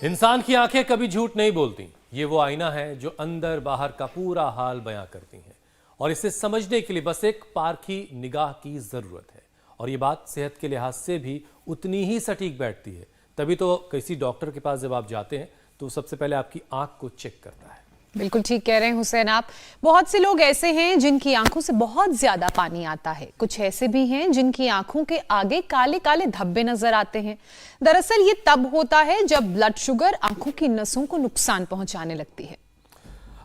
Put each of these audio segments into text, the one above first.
इंसान की आंखें कभी झूठ नहीं बोलती। ये वो आईना है जो अंदर बाहर का पूरा हाल बयां करती हैं और इसे समझने के लिए बस एक पारखी निगाह की जरूरत है। और ये बात सेहत के लिहाज से भी उतनी ही सटीक बैठती है। तभी तो किसी डॉक्टर के पास जब आप जाते हैं तो सबसे पहले आपकी आंख को चेक करता है। बिल्कुल ठीक कह रहे हैं हुसैन आप। बहुत से लोग ऐसे हैं जिनकी आंखों से बहुत ज्यादा पानी आता है। कुछ ऐसे भी हैं जिनकी आंखों के आगे काले काले धब्बे नजर आते हैं। दरअसल ये तब होता है जब ब्लड शुगर आंखों की नसों को नुकसान पहुंचाने लगती है।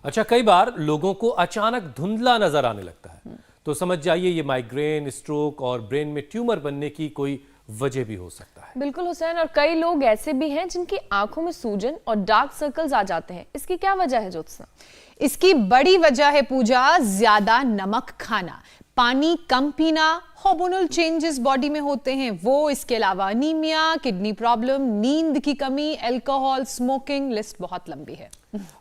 अच्छा, कई बार लोगों को अचानक धुंधला नजर आने लगता है तो समझ जाइए ये माइग्रेन, स्ट्रोक और ब्रेन में ट्यूमर बनने की कोई वजह भी हो सकता है। बिल्कुल हुसैन, और कई लोग ऐसे भी हैं जिनकी आंखों में सूजन और डार्क सर्कल्स आ जाते हैं। इसकी क्या वजह है ज्योत्सना? इसकी बड़ी वजह है पूजा, ज्यादा नमक खाना, पानी कम पीना, हार्मोनल चेंजेस बॉडी में होते हैं वो, इसके अलावा अनीमिया, किडनी प्रॉब्लम, नींद की कमी, अल्कोहल, स्मोकिंग, लिस्ट बहुत लंबी है।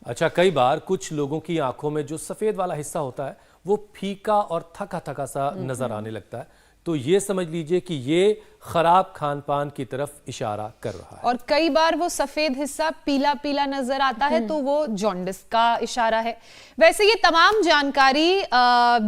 अच्छा, कई बार कुछ लोगों की आंखों में जो सफेद वाला हिस्सा होता है वो फीका और थका थका सा नजर आने लगता है। तो ये समझ लीजिए कि ये खराब खान पान की तरफ इशारा कर रहा है। और कई बार वो सफेद हिस्सा पीला पीला नजर आता है तो वो जॉन्डिस का इशारा है। वैसे ये तमाम जानकारी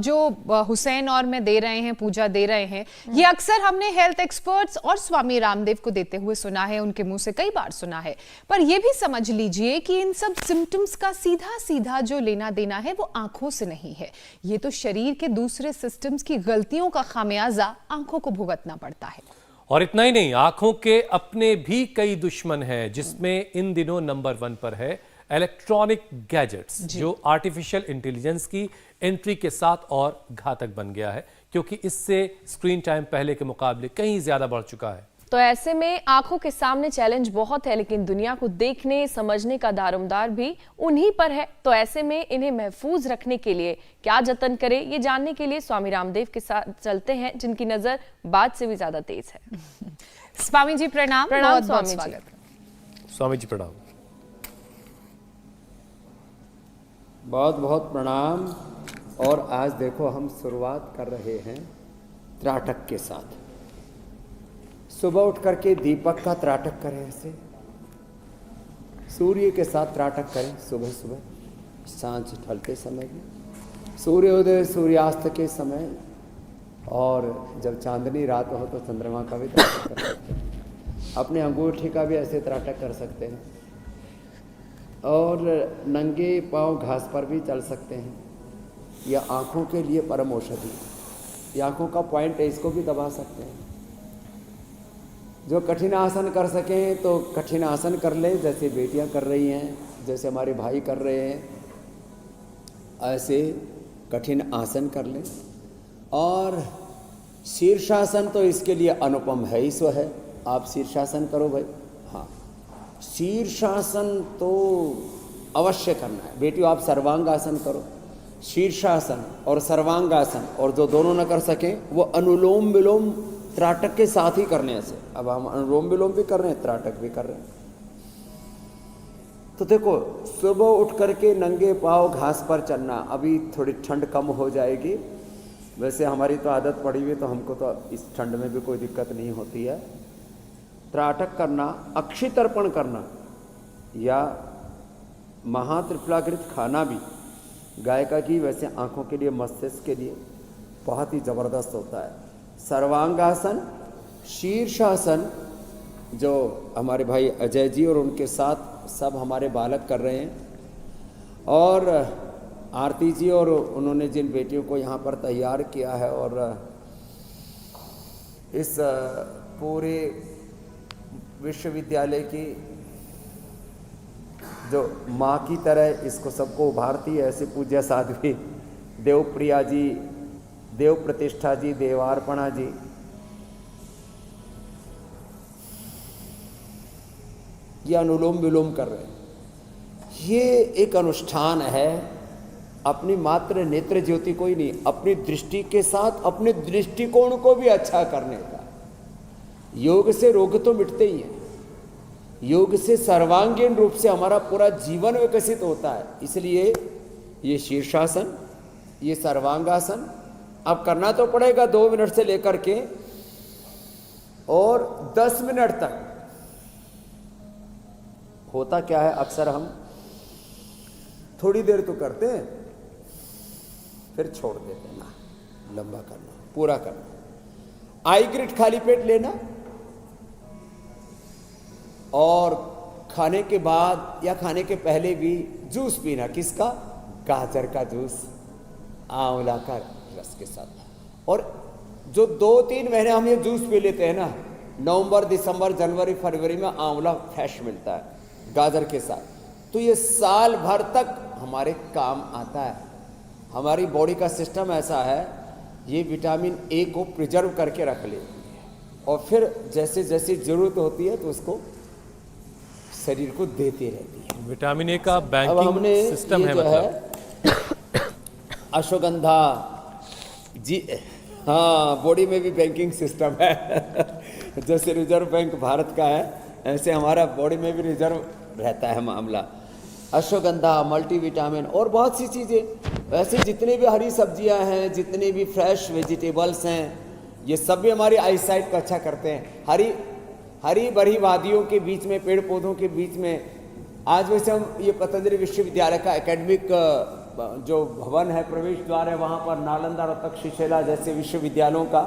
जो हुसैन और मैं दे रहे हैं, पूजा दे रहे हैं, ये अक्सर हमने हेल्थ एक्सपर्ट्स और स्वामी रामदेव को देते हुए सुना है, उनके मुंह से कई बार सुना है। पर ये भी समझ लीजिए कि इन सब सिम्टम्स का सीधा सीधा जो लेना देना है वो आंखों से नहीं है। ये तो शरीर के दूसरे सिस्टम्स की गलतियों का खामियाजा आंखों को भुगतना पड़ता है। और इतना ही नहीं, आंखों के अपने भी कई दुश्मन हैं, जिसमें इन दिनों नंबर 1 पर है इलेक्ट्रॉनिक गैजेट्स, जो आर्टिफिशियल इंटेलिजेंस की एंट्री के साथ और घातक बन गया है, क्योंकि इससे स्क्रीन टाइम पहले के मुकाबले कहीं ज्यादा बढ़ चुका है। तो ऐसे में आंखों के सामने चैलेंज बहुत है, लेकिन दुनिया को देखने समझने का दारोमदार भी उन्हीं पर है। तो ऐसे में इन्हें महफूज रखने के लिए क्या जतन करें, ये जानने के लिए स्वामी रामदेव के साथ चलते हैं, जिनकी नजर बात से भी ज्यादा तेज है। स्वामी जी प्रणाम। प्रणाम बहुत स्वामी स्वागत। स्वामी जी प्रणाम। बहुत बहुत प्रणाम। और आज देखो हम शुरुआत कर रहे हैं त्राटक के साथ। सुबह उठ करके दीपक का त्राटक करें, ऐसे सूर्य के साथ त्राटक करें सुबह सुबह, सांझ ढलते समय भी, सूर्योदय सूर्यास्त के समय, और जब चांदनी रात हो तो चंद्रमा का भी त्राटक कर सकते हैं। अपने अंगूठी का भी ऐसे त्राटक कर सकते हैं, और नंगे पांव घास पर भी चल सकते हैं। यह आँखों के लिए परम औषधि, ये आँखों का पॉइंट है, इसको भी दबा सकते हैं। जो कठिन आसन कर सकें तो कठिन आसन कर लें, जैसे बेटियां कर रही हैं, जैसे हमारे भाई कर रहे हैं, ऐसे कठिन आसन कर लें। और शीर्षासन तो इसके लिए अनुपम है ही सो है। आप शीर्षासन करो भाई, हाँ, शीर्षासन तो अवश्य करना है। बेटियों आप सर्वांगासन करो। शीर्षासन और सर्वांगासन, और जो दोनों न कर सकें वो अनुलोम विलोम त्राटक के साथ ही करने से। अब हम अनुलोम विलोम भी कर रहे हैं, त्राटक भी कर रहे हैं। तो देखो, सुबह उठ करके नंगे पाँव घास पर चलना, अभी थोड़ी ठंड कम हो जाएगी, वैसे हमारी तो आदत पड़ी हुई, तो हमको तो इस ठंड में भी कोई दिक्कत नहीं होती है। त्राटक करना, अक्षी तर्पण करना, या महात्रिफलाकृत खाना भी गाय का घी, वैसे आँखों के लिए, मस्तिष्क के लिए बहुत ही ज़बरदस्त होता है। सर्वांगासन, शीर्षासन, जो हमारे भाई अजय जी और उनके साथ सब हमारे बालक कर रहे हैं, और आरती जी और उन्होंने जिन बेटियों को यहाँ पर तैयार किया है, और इस पूरे विश्वविद्यालय की जो माँ की तरह इसको सबको उभारती है, ऐसे पूज्य साध्वी देवप्रिया जी, देव प्रतिष्ठा जी, देवार्पणा जी, ये अनुलोम विलोम कर रहे हैं। ये एक अनुष्ठान है, अपनी मात्र नेत्र ज्योति को ही नहीं, अपनी दृष्टि के साथ अपने दृष्टिकोण को भी अच्छा करने का। योग से रोग तो मिटते ही हैं, योग से सर्वांगीण रूप से हमारा पूरा जीवन विकसित होता है। इसलिए ये शीर्षासन, ये सर्वांगासन अब करना तो पड़ेगा 2 मिनट से लेकर के और 10 मिनट तक। होता क्या है, अक्सर हम थोड़ी देर तो करते हैं फिर छोड़ देते हैं। ना, लंबा करना, पूरा करना। आई ग्रिट खाली पेट लेना और खाने के बाद या खाने के पहले भी जूस पीना। किसका? गाजर का जूस, आंवला का रस के साथ। और जो 2-3 महीने हम ये जूस पी लेते हैं ना, नवंबर, दिसंबर, जनवरी, फरवरी में आंवला फ्रेश मिलता है गाजर के साथ, तो ये साल भर तक हमारे काम आता है। हमारी बॉडी का सिस्टम ऐसा है, ये विटामिन ए को प्रिजर्व करके रख लेती है और फिर जैसे जैसे ज़रूरत होती है तो उसको शरीर को देती रहती है। विटामिन ए का अब बैंकिंग हमने सिस्टम ये है, जो मतलब अश्वगंधा जी, हाँ, बॉडी में भी बैंकिंग सिस्टम है। जैसे रिजर्व बैंक भारत का है, ऐसे हमारा बॉडी में भी रिजर्व रहता है मामला। अश्वगंधा, मल्टीविटामिन और बहुत सी चीज़ें। वैसे जितने भी हरी सब्जियां हैं, जितने भी फ्रेश वेजिटेबल्स हैं, ये सब भी हमारी आईसाइट को अच्छा करते हैं। हरी भरी वादियों के बीच में, पेड़ पौधों के बीच में, आज वैसे हम ये पतंजलि विश्वविद्यालय का एकेडमिक जो भवन है, प्रवेश द्वार है, वहाँ पर नालंदा और तक्षशिला जैसे विश्वविद्यालयों का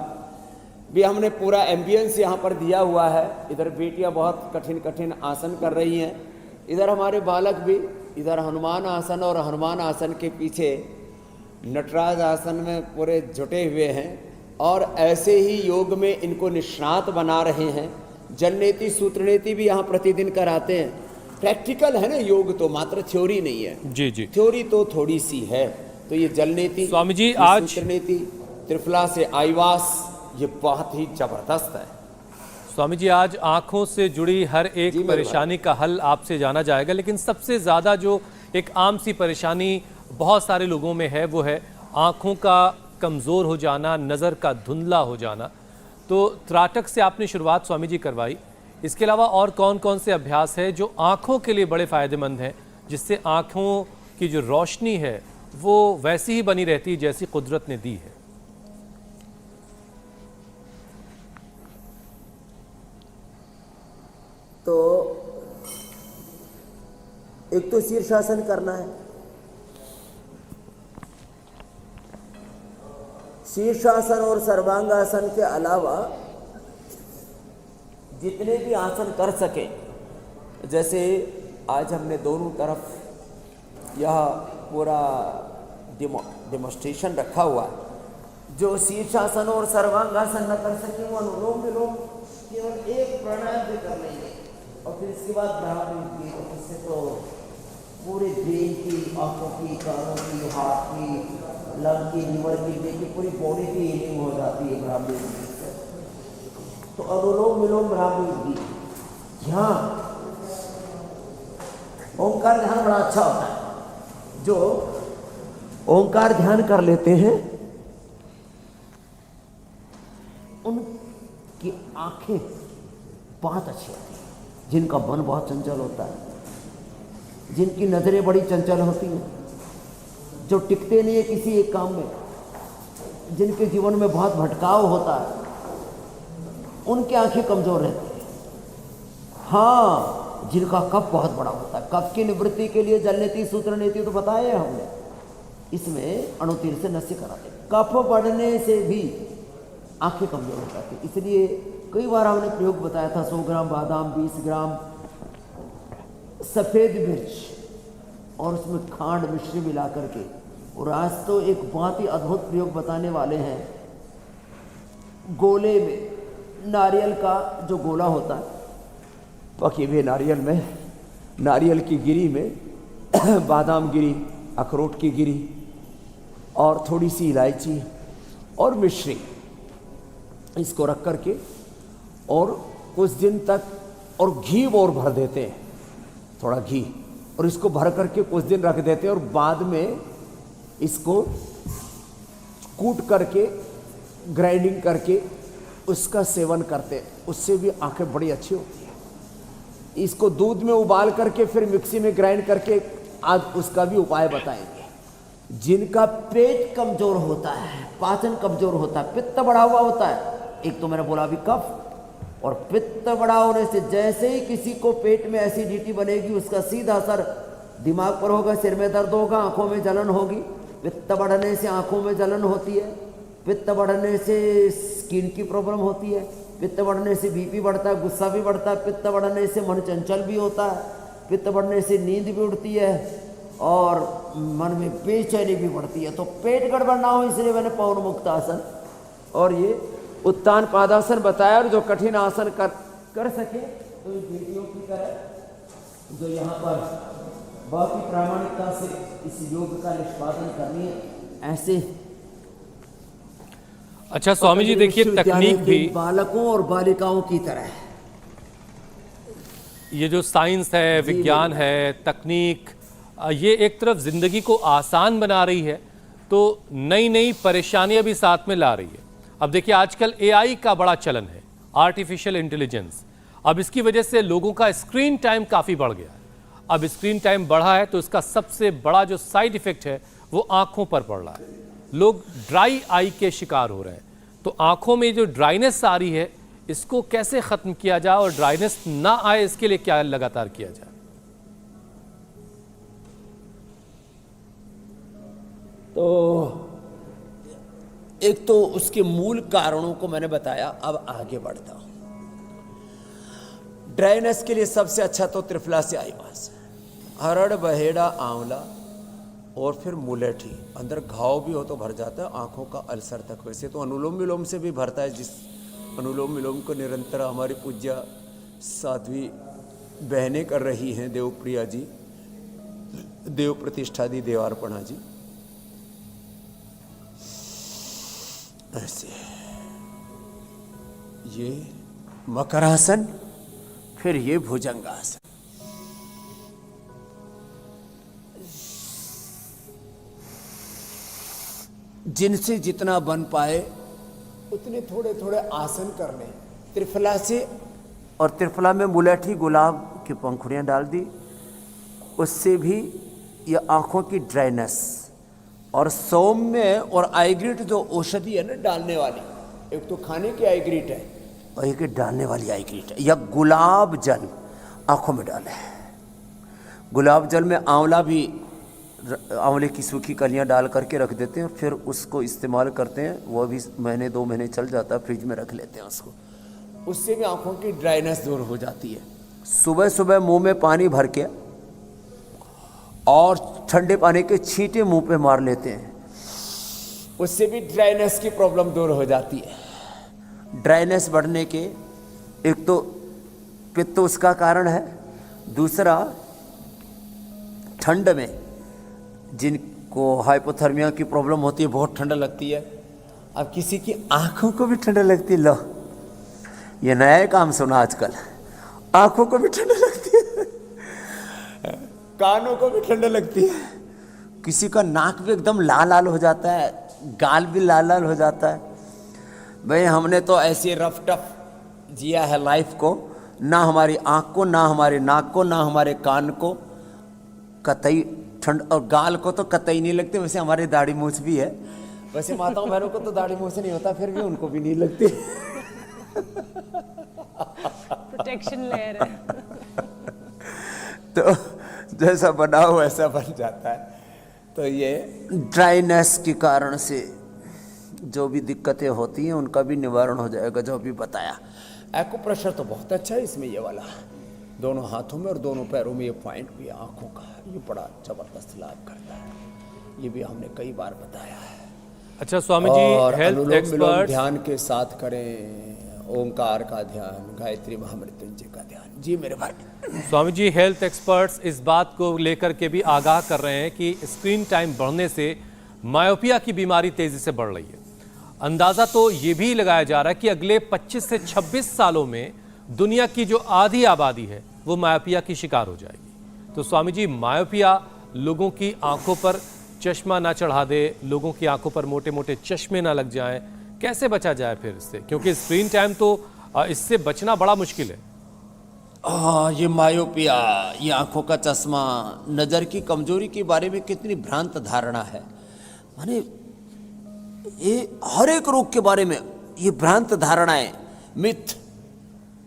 भी हमने पूरा एम्बियंस यहाँ पर दिया हुआ है। इधर बेटियाँ बहुत कठिन कठिन आसन कर रही हैं, इधर हमारे बालक भी, इधर हनुमान आसन और हनुमान आसन के पीछे नटराज आसन में पूरे जुटे हुए हैं और ऐसे ही योग में इनको निष्णात बना रहे हैं। जलनेति सूत्रनेति भी यहाँ प्रतिदिन कराते हैं। प्रैक्टिकल है ना योग, तो मात्र थ्योरी नहीं है। जी जी। थ्योरी तो थोड़ी सी है। तो ये जलनेति, स्वामी जी, ये आज सूत्रनेति, त्रिफला से आईवास, ये बहुत ही जबरदस्त है। स्वामी जी, आज आंखों से जुड़ी हर एक जी, मेरे परेशानी का हल आपसे जाना जाएगा, लेकिन सबसे ज़्यादा जो एक आम सी परेशानी बहुत सारे लोगों में है वो है आंखों का कमज़ोर हो जाना, नज़र का धुंधला हो जाना। तो त्राटक से आपने शुरुआत स्वामी जी करवाई, इसके अलावा और कौन कौन से अभ्यास है जो आंखों के लिए बड़े फ़ायदेमंद हैं, जिससे आंखों की जो रोशनी है वो वैसी ही बनी रहती है जैसी कुदरत ने दी है? तो एक तो शीर्षासन करना है। शीर्षासन और सर्वांगासन के अलावा जितने भी आसन कर सके, जैसे आज हमने दोनों तरफ यह पूरा डेमोस्ट्रेशन रखा हुआ है। जो शीर्षासन और सर्वांगासन न कर सके वो अनुलोम विलोम केवल एक प्राणायाम भी कर लेंगे और फिर इसके बाद ब्राह्मण की, तो इससे तो पूरे ब्रेन की, आंखों की, कानों की, हाथ की, लंग की, लीवर की, ब्रेन की, पूरी बॉडी की हीलिंग हो जाती है ब्राह्मण की। तो अनुलोम विलोम ब्राह्मण की, यहाँ ओंकार ध्यान बड़ा अच्छा होता है। जो ओंकार ध्यान कर लेते हैं उनकी आंखें बहुत अच्छी होती हैं। जिनका मन बहुत चंचल होता है, जिनकी नजरें बड़ी चंचल होती हैं, जो टिकते नहीं है किसी एक काम में, जिनके जीवन में बहुत भटकाव होता है, उनकी आंखें कमजोर रहती हैं। हाँ, जिनका कफ बहुत बड़ा होता है, कफ की निवृत्ति के लिए जलनेति सूत्रनेति तो बताया हमने, इसमें अणुतीर से नस्य कराते। कफ बढ़ने से भी आंखें कमजोर हो जाती, इसलिए कई बार हमने प्रयोग बताया था। 100 ग्राम बादाम, 20 ग्राम सफ़ेद मिर्च और उसमें खांड मिश्री मिला करके, और आज तो एक बहुत ही अद्भुत प्रयोग बताने वाले हैं। गोले में नारियल का जो गोला होता है, पके हुए नारियल में, नारियल की गिरी में बादाम गिरी, अखरोट की गिरी और थोड़ी सी इलायची और मिश्री, इसको रख करके और कुछ दिन तक, और घी और भर देते हैं, थोड़ा घी, और इसको भर करके कुछ दिन रख देते हैं और बाद में इसको कूट करके, ग्राइंडिंग करके उसका सेवन करते हैं। उससे भी आंखें बड़ी अच्छी होती है। इसको दूध में उबाल करके फिर मिक्सी में ग्राइंड करके आज उसका भी उपाय बताएंगे। जिनका पेट कमजोर होता है, पाचन कमजोर होता है, पित्त बढ़ा हुआ होता है, एक तो मैंने बोला अभी कफ, और पित्त बड़ा होने से जैसे ही किसी को पेट में एसिडिटी बनेगी उसका सीधा असर दिमाग पर होगा, सिर में दर्द होगा, आंखों में जलन होगी। पित्त बढ़ने से आंखों में जलन होती है, पित्त बढ़ने से स्किन की प्रॉब्लम होती है, पित्त बढ़ने से बीपी बढ़ता है, गुस्सा भी बढ़ता है, पित्त बढ़ने से मन चंचल भी होता है, पित्त बढ़ने से नींद भी उड़ती है और मन में बेचैनी भी बढ़ती है। तो पेट गड़बड़ ना हो इसलिए मैंने पवन मुक्त आसन और ये उत्तान पादासन बताया। और जो कठिन आसन कर सके तो इन बेटियों की तरह जो यहाँ पर बहुत ही प्रामाणिकता से इस योग का निष्पादन करनी है, ऐसे। अच्छा स्वामी जी देखिए, तकनीक भी बालकों और बालिकाओं की तरह है। ये जो साइंस है, विज्ञान है, तकनीक, ये एक तरफ जिंदगी को आसान बना रही है तो नई नई परेशानियां भी साथ में ला रही है। अब देखिए आजकल एआई का बड़ा चलन है, आर्टिफिशियल इंटेलिजेंस। अब इसकी वजह से लोगों का स्क्रीन टाइम काफी बढ़ गया है। अब स्क्रीन टाइम बढ़ा है तो इसका सबसे बड़ा जो साइड इफेक्ट है वो आंखों पर पड़ रहा है। लोग ड्राई आई के शिकार हो रहे हैं। तो आंखों में जो ड्राइनेस आ रही है इसको कैसे खत्म किया जाए और ड्राइनेस ना आए इसके लिए क्या लगातार किया जाए? तो एक तो उसके मूल कारणों को मैंने बताया, अब आगे बढ़ता हूं। ड्राइनेस के लिए सबसे अच्छा तो त्रिफला से आईवास, हरड़, बहेड़ा, आंवला और फिर मुलेठी। अंदर घाव भी हो तो भर जाता है, आंखों का अल्सर तक। वैसे तो अनुलोम विलोम से भी भरता है, जिस अनुलोम विलोम को निरंतर हमारी पूज्य साध्वी बहनें कर रही हैं, देवप्रिया जी, देव प्रतिष्ठा दी, देवार्पणा जी। ऐसे ये मकरासन, फिर ये भुजंगासन। जिनसे जितना बन पाए उतने थोड़े थोड़े आसन करने। त्रिफला से, और त्रिफला में मुलेठी गुलाब की पंखुड़ियां डाल दी, उससे भी ये आंखों की ड्राइनेस। और सौम्य और आईग्रीट जो औषधि है ना डालने वाली, एक तो खाने की आईग्रीट है और एक डालने वाली आईग्रीट है। या गुलाब जल आंखों में डाले। गुलाब जल में आंवला भी, आंवले की सूखी कलियां डाल करके रख देते हैं और फिर उसको इस्तेमाल करते हैं। वो भी महीने 2 महीने चल जाता है, फ्रिज में रख लेते हैं उसको। उससे भी आंखों की ड्राइनेस दूर हो जाती है। सुबह सुबह मुंह में पानी भर के और ठंडे पानी के छींटे मुंह पे मार लेते हैं, उससे भी ड्राइनेस की प्रॉब्लम दूर हो जाती है। ड्राइनेस बढ़ने के एक तो पित्त उसका कारण है, दूसरा ठंड में जिनको हाइपोथर्मिया की प्रॉब्लम होती है, बहुत ठंड लगती है। अब किसी की आंखों को भी ठंड लगती है। लो, ये नया ही काम सुना आजकल, आंखों को भी ठंड लगती है, कानों को भी ठंड लगती है, किसी का नाक भी एकदम लाल लाल हो जाता है, गाल भी लाल लाल हो जाता है। भाई हमने तो ऐसे रफ टफ जिया है लाइफ को, ना हमारी आंख को, ना हमारे नाक को, ना हमारे कान को कतई ठंड, और गाल को तो कतई नहीं लगती। वैसे हमारी दाढ़ी मूछ भी है, वैसे माताओं बहनों को तो दाढ़ी मूछ नहीं होता, फिर भी उनको भी नहीं लगती। प्रोटेक्शन लेयर है। तो जैसा बना हो वैसा बन जाता है। तो ये ड्राइनेस के कारण से जो भी दिक्कतें होती हैं उनका भी निवारण हो जाएगा, जो भी बताया। एक्यूप्रेशर तो बहुत अच्छा है इसमें, ये वाला दोनों हाथों में और दोनों पैरों में ये पॉइंट भी है आँखों का, ये बड़ा जबरदस्त लाभ करता है। ये भी हमने कई बार बताया है। अच्छा स्वामी जी, हेल्थ एक्सपर्ट ध्यान के साथ करें, ओंकार का ध्यान, गायत्री महामृत्युंजय का ध्यान। जी मेरे भाई। स्वामी जी, हेल्थ एक्सपर्ट्स इस बात को लेकर के भी आगाह कर रहे हैं कि स्क्रीन टाइम बढ़ने से मायोपिया की बीमारी तेजी से बढ़ रही है। अंदाजा तो ये भी लगाया जा रहा है कि अगले 25 से 26 सालों में दुनिया की जो आधी आबादी है वो मायोपिया की शिकार हो जाएगी। तो स्वामी जी, मायोपिया लोगों की आंखों पर चश्मा ना चढ़ा दे, लोगों की आंखों पर मोटे मोटे चश्मे ना लग जाएं, कैसे बचा जाए फिर इससे? क्योंकि स्क्रीन टाइम तो इससे बचना बड़ा मुश्किल है। ये मायोपिया, ये आंखों का चश्मा, नज़र की कमजोरी के बारे में कितनी भ्रांत धारणा है। माने ये हर एक रोग के बारे में ये भ्रांत धारणाएं, मिथ,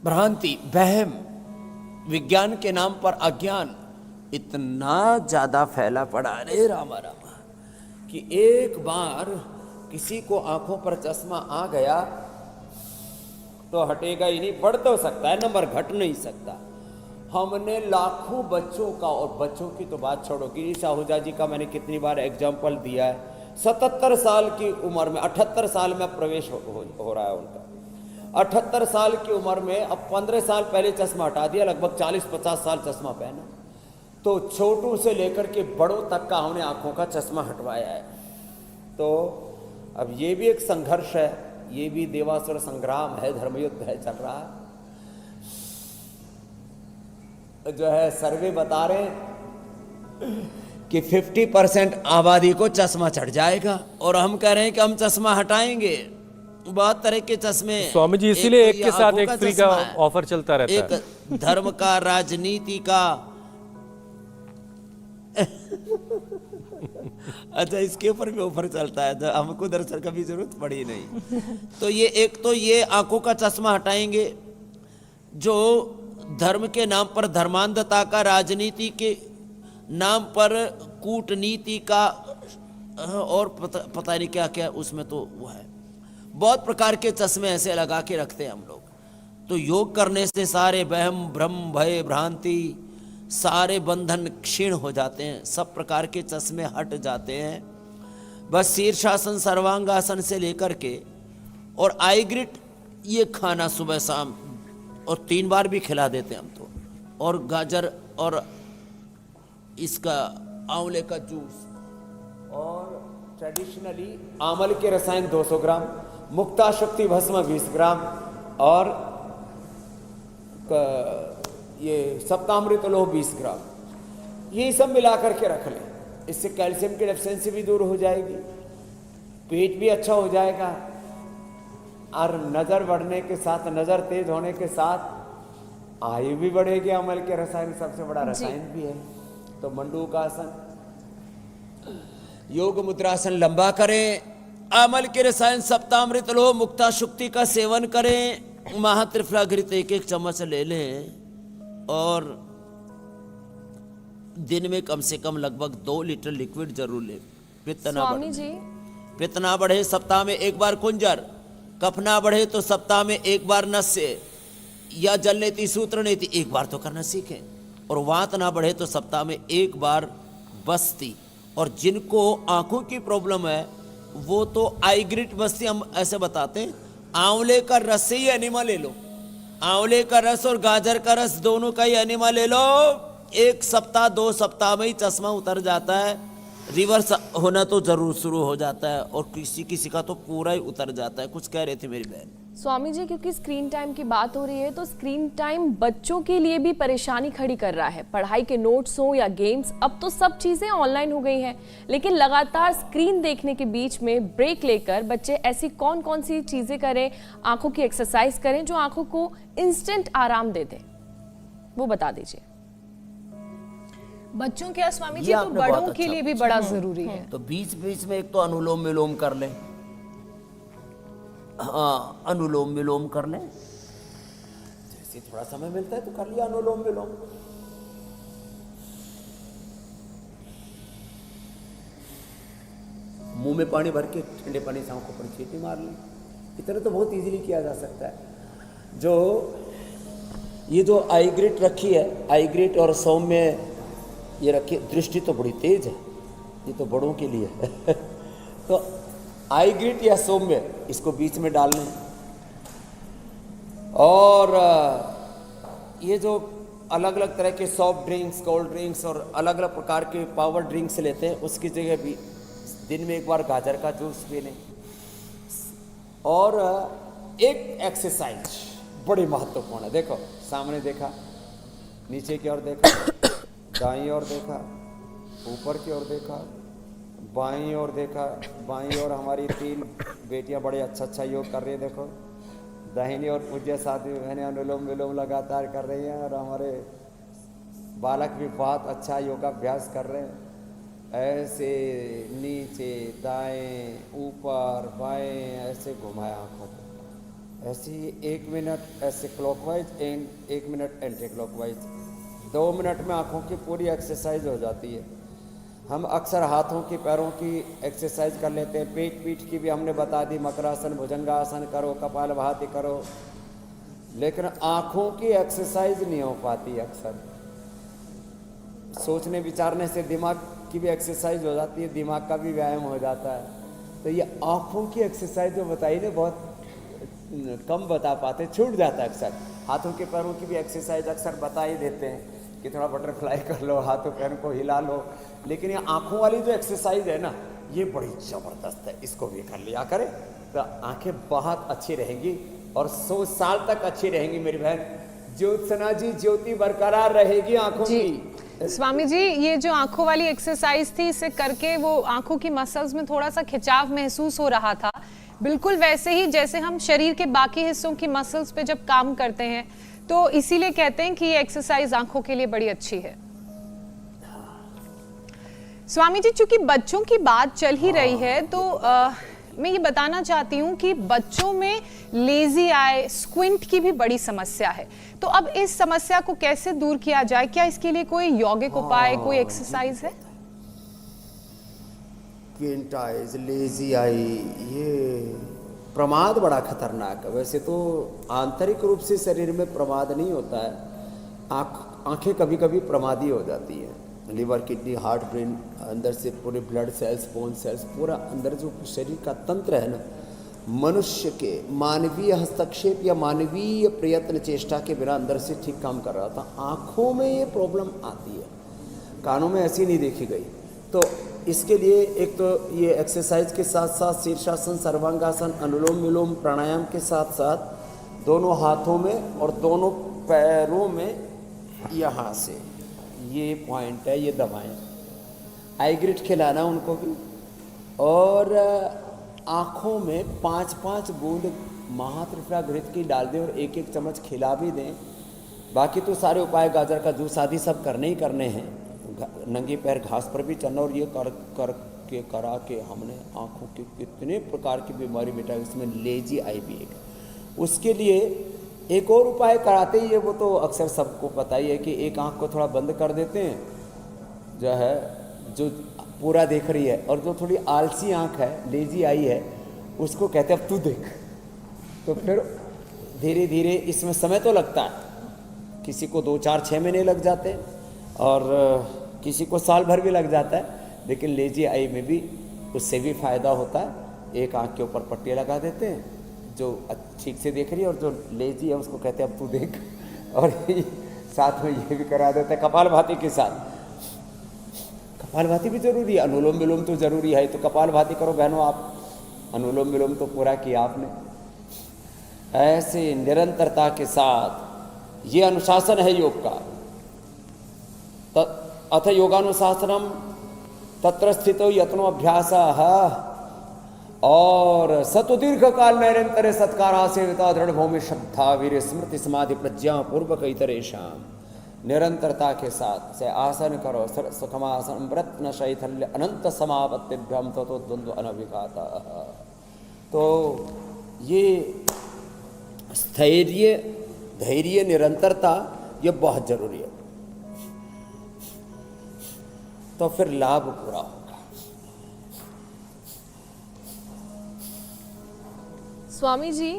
भ्रांति, वहम, विज्ञान के नाम पर अज्ञान इतना ज्यादा फैला पड़ा, अरे रामा रामा, कि एक बार किसी को आंखों पर चश्मा आ गया तो हटेगा ही नहीं। बढ़ तो सकता है नंबर, घट नहीं सकता। हमने लाखों बच्चों का, और बच्चों की तो बात छोड़ो, गिरीश आहूजा जी का मैंने कितनी बार एग्जाम्पल दिया है। 77 साल की उम्र में, 78 साल में प्रवेश हो रहा है उनका, 78 साल की उम्र में, अब 15 साल पहले चश्मा हटा दिया, लगभग 40-50 साल चश्मा पहना, तो छोटों से लेकर के बड़ों तक का हमने आंखों का चश्मा हटवाया है। तो अब ये भी एक संघर्ष है, ये भी देवासुर संग्राम है, धर्मयुद्ध है, चल रहा है। जो है सर्वे बता रहे कि 50% आबादी को चश्मा चढ़ जाएगा, और हम कह रहे हैं कि हम चश्मा हटाएंगे। बहुत तरह के चश्मे, स्वामी जी इसीलिए एक तो के साथ आंखों एक फ्री का चश्मा है, ऑफर चलता रहता है। एक धर्म का, राजनीति का। अच्छा, इसके ऊपर भी ऑफर चलता है, तो हमको दरअसल कभी जरूरत पड़ी नहीं। तो ये एक तो ये आंखों का चश्मा हटाएंगे, जो धर्म के नाम पर धर्मांधता का, राजनीति के नाम पर कूटनीति का, और पता नहीं क्या क्या उसमें तो वो है। बहुत प्रकार के चश्मे ऐसे लगा के रखते हैं हम लोग। तो योग करने से सारे वहम, भ्रम, भय, भ्रांति, सारे बंधन क्षीण हो जाते हैं, सब प्रकार के चश्मे हट जाते हैं। बस शीर्षासन, सर्वांगासन से लेकर के और आईग्रिट, ये खाना सुबह शाम, और 3 बार भी खिला देते हैं हम तो, और गाजर और इसका आंवले का जूस, और ट्रेडिशनली आमल के रसायन 200 ग्राम, मुक्ता शक्ति भस्म 20 ग्राम, और ये सप्तामृत लोह 20 ग्राम, ये सब मिला करके रख लें। इससे कैल्शियम की डेफिशिएंसी भी दूर हो जाएगी, पेट भी अच्छा हो जाएगा, और नज़र बढ़ने के साथ, नज़र तेज होने के साथ आयु भी बढ़ेगी। अमल के रसायन सबसे बड़ा रसायन भी है। तो मंडूकासन, योग मुद्रासन लंबा करें, अमल के रसायन सप्तामृत लो, मुक्ता शुक्ति का सेवन करें, महात्रिफलाघृत 1-1 चम्मच ले लें, और दिन में कम से कम लगभग 2 लीटर लिक्विड जरूर लें। पित्त ना स्वामी बढ़े, जी, पित्त ना बढ़े सप्ताह में 1 बार कुंजर, कफ ना बढ़े तो सप्ताह में 1 बार नस्य या जल नीति, सूत्र नीति 1 बार तो करना सीखें, और वात ना बढ़े तो सप्ताह में 1 बार बस्ती। और जिनको आंखों की प्रॉब्लम है वो तो आईग्रिट बस्ती हम ऐसे बताते हैं, आंवले का रस से ही एनिमा ले लो, आंवले का रस और गाजर का रस दोनों का ही एनिमा ले लो, 1 सप्ताह 2 सप्ताह में ही चश्मा उतर जाता है। रिवर्स होना तो जरूर शुरू हो जाता है, और किसी का तो पूरा ही उतर जाता है। कुछ कह रहे थे मेरी बहन। स्वामी जी, क्योंकि स्क्रीन टाइम की बात हो रही है, तो स्क्रीन टाइम बच्चों के लिए भी परेशानी खड़ी कर रहा है। पढ़ाई के नोट्स हो या गेम्स, अब तो सब चीजें ऑनलाइन हो गई हैं, लेकिन लगातार स्क्रीन देखने के बीच में ब्रेक लेकर बच्चे ऐसी कौन कौन सी चीजें करें, आंखों की एक्सरसाइज करें जो आंखों को इंस्टेंट आराम दे दे, वो बता दीजिए। बच्चों के स्वामी जी, तो बड़ों के लिए भी बड़ा जरूरी है। तो बीच बीच में एक तो अनुलोम विलोम कर लें, हाँ अनुलोम विलोम कर लें, जैसे थोड़ा समय मिलता है तो कर लिया अनुलोम विलोम। मुंह में पानी भर के ठंडे पानी से आंखों पर छींटी मार लें, इतना तो बहुत इजीली किया जा सकता है। जो ये जो आईग्रिट रखी है, आईग्रिट और सौम्य ये रखी, दृष्टि तो बड़ी तेज है, ये तो बड़ों के लिए है। तो आईग्रिट या सौम्य इसको बीच में डाल लें, और ये जो अलग अलग तरह के सॉफ्ट ड्रिंक्स, कोल्ड ड्रिंक्स और अलग अलग प्रकार के पावर ड्रिंक्स लेते हैं, उसकी जगह भी दिन में 1 बार गाजर का जूस पी लें। और एक एक्सरसाइज बड़ी महत्वपूर्ण है, देखो सामने देखा, नीचे की ओर देखा, दाईं ओर देखा, ऊपर की ओर देखा, बाईं ओर देखा, बाईं ओर हमारी 3 बेटियां बड़े अच्छा योग कर रही है, देखो दाहिनी ओर पूज्य साथी बहनें अनुलोम विलोम लगातार कर रही हैं, और हमारे बालक भी बहुत अच्छा योगाभ्यास कर रहे हैं। ऐसे नीचे दाएं ऊपर बाएं ऐसे घुमाया आंखों को, ऐसे ही 1 मिनट ऐसे clockwise, 1 minute anti clockwise, 2 minute में आँखों की पूरी एक्सरसाइज हो जाती है। हम अक्सर हाथों की पैरों की एक्सरसाइज कर लेते हैं, पेट पीठ की भी हमने बता दी, मकरासन भुजंगासन करो, कपालभाति करो, लेकिन आँखों की एक्सरसाइज नहीं हो पाती। अक्सर सोचने विचारने से दिमाग की भी एक्सरसाइज हो जाती है, दिमाग का भी व्यायाम हो जाता है। तो ये आँखों की एक्सरसाइज जो बताई ना बहुत कम बता पाते, छूट जाता है अक्सर। हाथों के पैरों की भी एक्सरसाइज अक्सर बता ही देते हैं कि थोड़ा बटरफ्लाई कर लो, हाथों पैरों को हिला लो, लेकिन ये आँखों वाली जो एक्सरसाइज है ना, ये बड़ी ज़बरदस्त है। इसको भी कर लिया करें तो आँखें बहुत अच्छी रहेंगी और 100 साल तक अच्छी रहेंगी मेरी बहन। ज्योत्सना जी, ज्योति बरकरार रहेगी आँखों की। स्वामी जी, ये जो आंखों वाली एक्सरसाइज थी, इसे करके वो आंखों की मसल्स में थोड़ा सा खिंचाव महसूस हो रहा था, बिल्कुल वैसे ही जैसे हम शरीर के बाकी हिस्सों की मसल्स पे जब काम करते हैं, तो इसीलिए कहते हैं कि ये एक्सरसाइज आंखों के लिए बड़ी अच्छी है। स्वामी जी, चूंकि बच्चों की बात चल ही रही है, तो मैं ये बताना चाहती हूँ कि बच्चों में लेजी आई, स्क्विंट की भी बड़ी समस्या है। तो अब इस समस्या को कैसे दूर किया जाए? क्या इसके लिए कोई यौगिक उपाय, कोई एक्सरसाइज है? स्क्विंट आइज, लेजी आई, ये प्रमाद बड़ा खतरनाक है। वैसे तो आंतरिक रूप से शरीर में प्रमाद नहीं होता है, आंखें कभी कभी प्रमादी हो जाती है। लिवर, किडनी, हार्ट, ब्रेन, अंदर से पूरे ब्लड सेल्स, बोन सेल्स, पूरा अंदर जो शरीर का तंत्र है ना, मनुष्य के मानवीय हस्तक्षेप या मानवीय प्रयत्न चेष्टा के बिना अंदर से ठीक काम कर रहा था। आँखों में ये प्रॉब्लम आती है, कानों में ऐसी नहीं देखी गई। तो इसके लिए एक तो ये एक्सरसाइज के साथ साथ शीर्षासन, सर्वांगासन, अनुलोम विलोम, प्राणायाम के साथ साथ दोनों हाथों में और दोनों पैरों में यहाँ से ये पॉइंट है, ये दबाएं। आईग्रिट खिलाना उनको भी, और आँखों में 5-5 बूंद महात्रिपुरा घृत की डाल दें और 1-1 चम्मच खिला भी दें। बाकी तो सारे उपाय, गाजर का जूस आदि सब करने ही करने हैं। नंगे पैर घास पर भी चलना, और ये करा के हमने आँखों के कितने प्रकार की बीमारी मिटाई। उसमें लेजी आई भी एक। उसके लिए एक और उपाय कराते ही है, वो तो अक्सर सबको पता ही है कि एक आँख को थोड़ा बंद कर देते हैं, जो है जो पूरा देख रही है, और जो थोड़ी आलसी आँख है, लेजी आई है, उसको कहते हैं अब तू देख। तो फिर धीरे धीरे इसमें समय तो लगता है, किसी को 2-4-6 महीने लग जाते हैं और किसी को साल भर भी लग जाता है, लेकिन लेजी आई में भी उससे भी फ़ायदा होता है। एक आँख के ऊपर पट्टी लगा देते हैं, जो ठीक से देख रही है, और जो लेजी है उसको कहते हैं अब तू देख, और साथ में ये भी करा देते हैं कपालभाति के साथ। कपालभाति भी जरूरी है, अनुलोम विलोम तो जरूरी है, तो कपालभाति करो बहनों आप। अनुलोम विलोम तो पूरा किया आपने। ऐसे निरंतरता के साथ, ये अनुशासन है योग का। अथ योगानुशासनम तत्र स्थितो यत्नो अभ्यासः, और सतु दीर्घ काल निरंतर सत्कारा सेविता दृढ़ भूमि श्रद्धा वीर स्मृति समाधि प्रज्ञा पूर्वक इतरेषाम। निरंतरता के साथ से आसन करो, सुखमासन व्रत्न शैथल्य अनंत समापत्तिभ्यम ततो द्वंद्व अनभिघाता। तो ये स्थैर्य, धैर्य, निरंतरता ये बहुत जरूरी है, तो फिर लाभ पूरा होगा। स्वामी जी,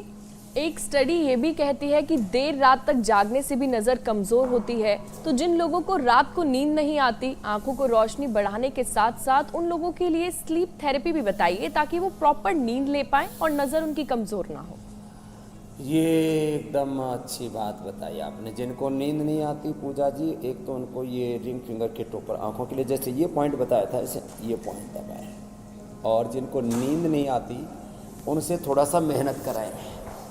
एक स्टडी ये भी कहती है कि देर रात तक जागने से भी नज़र कमज़ोर होती है। तो जिन लोगों को रात को नींद नहीं आती, आंखों को रोशनी बढ़ाने के साथ साथ उन लोगों के लिए स्लीप थेरेपी भी बताइए, ताकि वो प्रॉपर नींद ले पाएं और नज़र उनकी कमज़ोर ना हो। ये एकदम अच्छी बात बताई आपने। जिनको नींद नहीं आती पूजा जी, एक तो उनको ये रिंग फिंगर के ऊपर आँखों के लिए जैसे ये पॉइंट बताया था, ऐसे ये पॉइंट दबाएं। और जिनको नींद नहीं आती उनसे थोड़ा सा मेहनत कराएं।